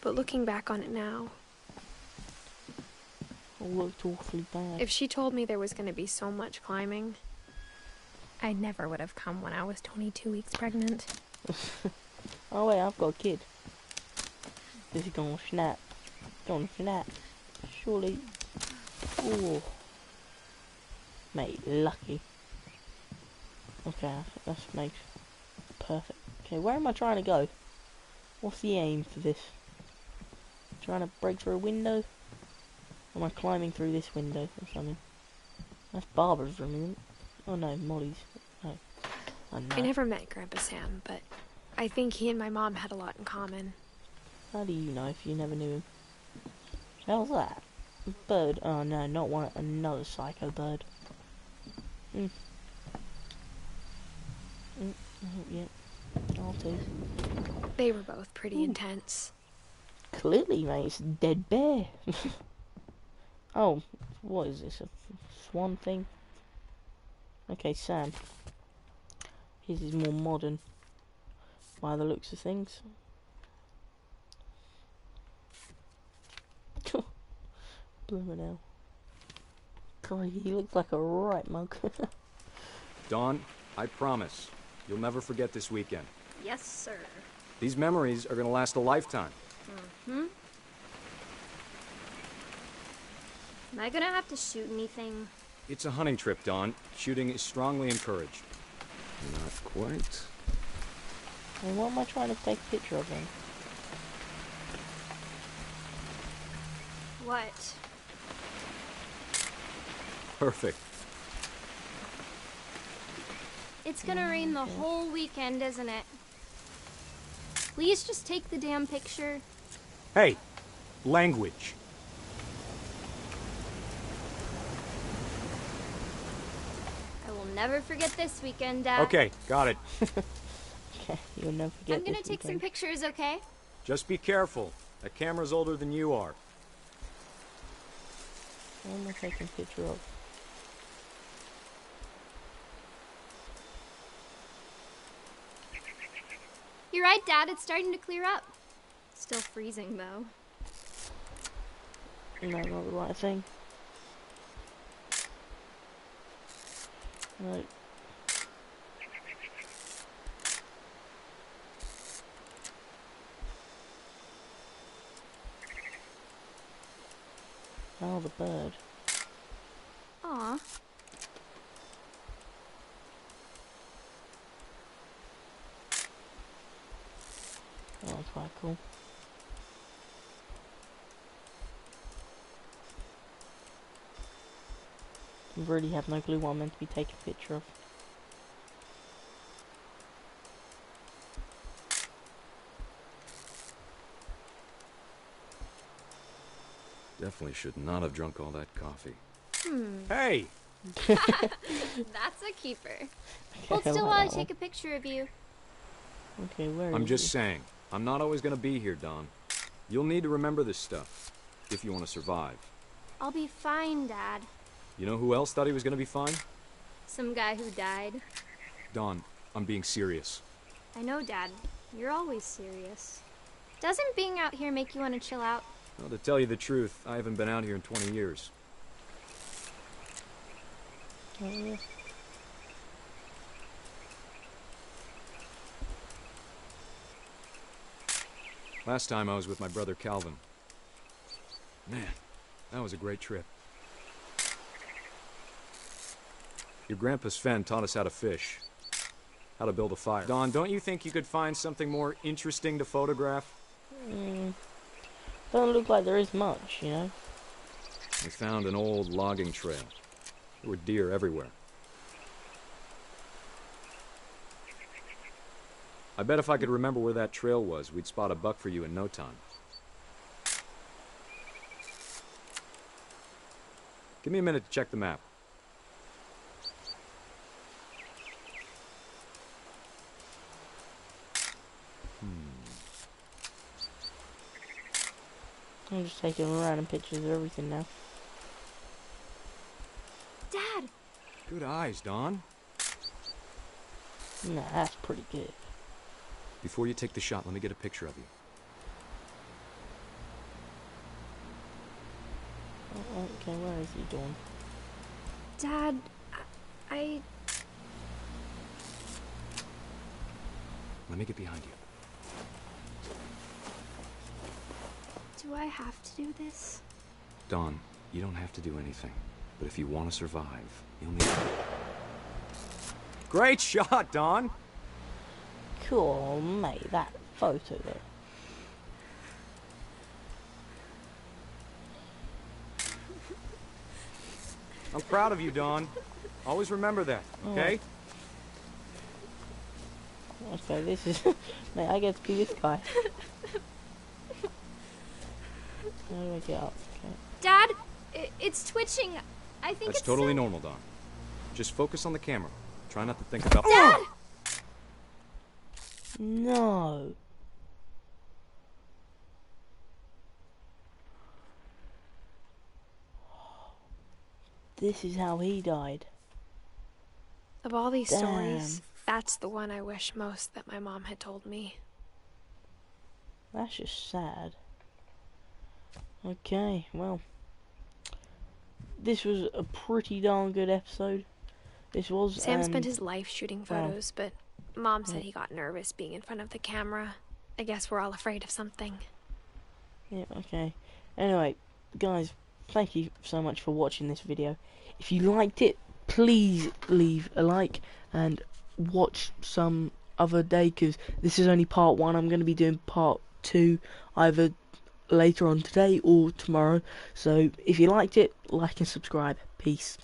But looking back on it now, It looked awfully bad. if she told me there was going to be so much climbing, I never would have come when I was 22 weeks pregnant. Oh wait, I've got a kid. This is gonna snap. Surely. Oh. Mate, lucky. Okay, that makes perfect. Okay, where am I trying to go? What's the aim for this? Trying to break through a window? Or am I climbing through this window or something? That's Barbara's room, isn't it? Oh no, Molly's. No. Oh, no. I never met Grandpa Sam, but I think he and my mom had a lot in common. How do you know if you never knew him? How's that? Bird? Oh no, not one. Another psycho bird. Yeah. I'll do. They were both pretty intense. Clearly, mate, it's a dead bear. Oh, what is this? A swan thing? Okay, Sam. His is more modern. By the looks of things. Bloomin' hell. God, he looks like a right mug. Dawn, I promise, you'll never forget this weekend. Yes, sir. These memories are gonna last a lifetime. Am I gonna have to shoot anything? It's a hunting trip, Dawn. Shooting is strongly encouraged. Not quite. And what am I trying to take a picture of then? What? Perfect. It's gonna rain the whole weekend, isn't it? Please just take the damn picture. Hey, language. I will never forget this weekend, Dad. Okay, got it. Okay, you'll never forget I'm gonna this take some weekend. pictures, okay? Just be careful. That camera's older than you are. What am I taking a picture of? You're right, Dad. It's starting to clear up. Still freezing, though. No, not the right thing. No. Oh, the bird. Aw. Oh, that's quite cool. I really have no clue what I'm meant to be taking a picture of. Definitely should not have drunk all that coffee. Hmm. Hey! That's a keeper. Hold still while I take a picture of you. Okay, where is I'm just he? saying, I'm not always gonna be here, Dawn. You'll need to remember this stuff, if you want to survive. I'll be fine, Dad. You know who else thought he was gonna be fine? Some guy who died. Dawn, I'm being serious. I know, Dad. You're always serious. Doesn't being out here make you want to chill out? Well, to tell you the truth, I haven't been out here in 20 years. Oh, yeah. Last time I was with my brother Calvin. Man, that was a great trip. Your grandpa Sven taught us how to fish, how to build a fire. Dawn, don't you think you could find something more interesting to photograph? Doesn't look like there is much, you know. We found an old logging trail. There were deer everywhere. I bet if I could remember where that trail was, we'd spot a buck for you in no time. Give me a minute to check the map. I'm just taking random pictures of everything now. Dad! Good eyes, Dawn. Nah, that's pretty good. Before you take the shot, let me get a picture of you. Oh, okay, where is he doing? Dad, I... Let me get behind you. Do I have to do this? Dawn, you don't have to do anything. But if you want to survive, you'll need... Great shot, Dawn! Cool, mate, that photo there. I'm proud of you, Dawn. Always remember that, okay? Okay, this is... mate, I get to be this guy. How do I get up? Okay. Dad, it's twitching. I think That's it's totally normal, Dawn. Just focus on the camera. Try not to think about... Dad! No. This is how he died. Of all these Damn. stories, that's the one I wish most that my mom had told me. That's just sad. Okay, well. This was a pretty darn good episode. This was... Sam spent his life shooting photos, but Mom said he got nervous being in front of the camera. I guess we're all afraid of something. Yeah, okay. Anyway, guys, thank you so much for watching this video. If you liked it, please leave a like and watch some other day, because this is only part 1. I'm going to be doing part 2 either later on today or tomorrow. So if you liked it, like and subscribe. Peace.